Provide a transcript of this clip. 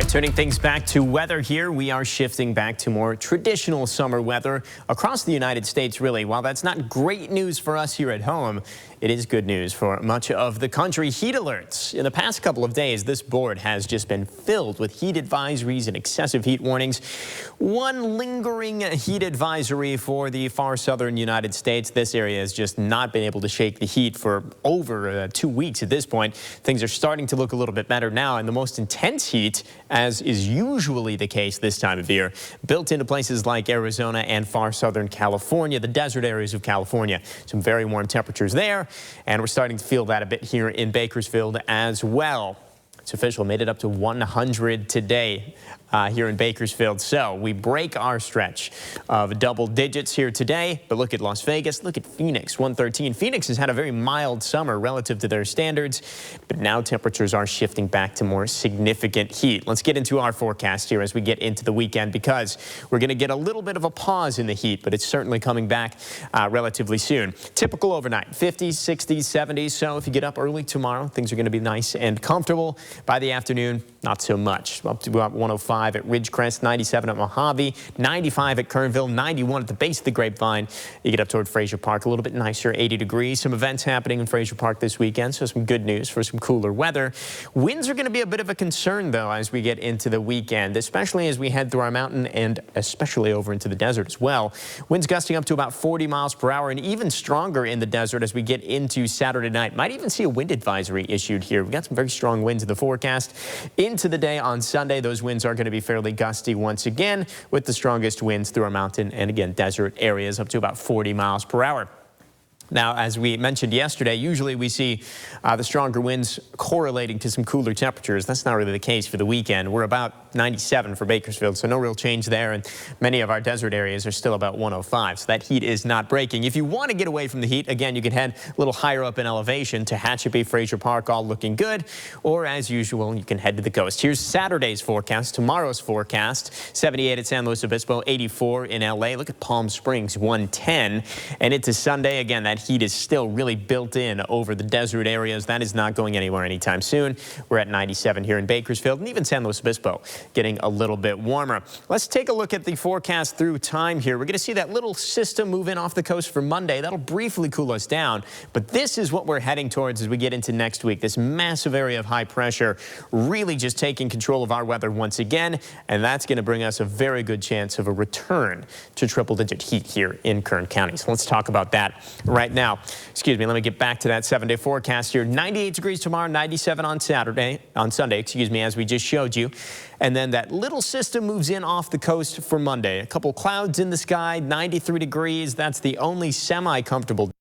All right, turning things back to weather here, we are shifting back to more traditional summer weather across the United States, really. While that's not great news for us here at home, it is good news for much of the country. Heat alerts. In the past couple of days, this board has just been filled with heat advisories and excessive heat warnings. One lingering heat advisory for the far southern United States. This area has just not been able to shake the heat for over 2 weeks at this point. Things are starting to look a little bit better now, and the most intense heat, as is usually the case this time of year, built into places like Arizona and far southern California, the desert areas of California. Some very warm temperatures there, and we're starting to feel that a bit here in Bakersfield as well. It's official, made it up to 100 today here in Bakersfield. So we break our stretch of double digits here today. But look at Las Vegas, look at Phoenix, 113. Phoenix has had a very mild summer relative to their standards, but now temperatures are shifting back to more significant heat. Let's get into our forecast here as we get into the weekend, because we're going to get a little bit of a pause in the heat, but it's certainly coming back relatively soon. Typical overnight, 50s, 60s, 70s. So if you get up early tomorrow, things are going to be nice and comfortable. By the afternoon, not so much. Up to about 105 at Ridgecrest, 97 at Mojave, 95 at Kernville, 91 at the base of the Grapevine. You get up toward Frazier Park, a little bit nicer, 80 degrees. Some events happening in Frazier Park this weekend, so some good news for some cooler weather. Winds are going to be a bit of a concern, though, as we get into the weekend, especially as we head through our mountain and especially over into the desert as well. Winds gusting up to about 40 miles per hour and even stronger in the desert as we get into Saturday night. Might even see a wind advisory issued here. We've got some very strong winds in the forecast. Into the day on Sunday, those winds are going to be fairly gusty once again, with the strongest winds through our mountain and again desert areas up to about 40 miles per hour. Now, as we mentioned yesterday, usually we see the stronger winds correlating to some cooler temperatures. That's not really the case for the weekend. We're about 97 for Bakersfield, so no real change there. And many of our desert areas are still about 105, so that heat is not breaking. If you want to get away from the heat, again, you can head a little higher up in elevation to Tehachapi, Frazier Park, all looking good. Or, as usual, you can head to the coast. Here's Saturday's forecast, tomorrow's forecast. 78 at San Luis Obispo, 84 in L.A. Look at Palm Springs, 110. And into Sunday, again, that heat is still really built in over the desert areas. That is not going anywhere anytime soon. We're at 97 here in Bakersfield, and even San Luis Obispo getting a little bit warmer. Let's take a look at the forecast through time here. We're going to see that little system move in off the coast for Monday. That'll briefly cool us down, but this is what we're heading towards as we get into next week. This massive area of high pressure really just taking control of our weather once again, and that's going to bring us a very good chance of a return to triple-digit heat here in Kern County. So let's talk about that right now. Excuse me, let me get back to that 7-day forecast here. 98 degrees tomorrow, 97 on Sunday, as we just showed you. And then that little system moves in off the coast for Monday. A couple clouds in the sky, 93 degrees. That's the only semi-comfortable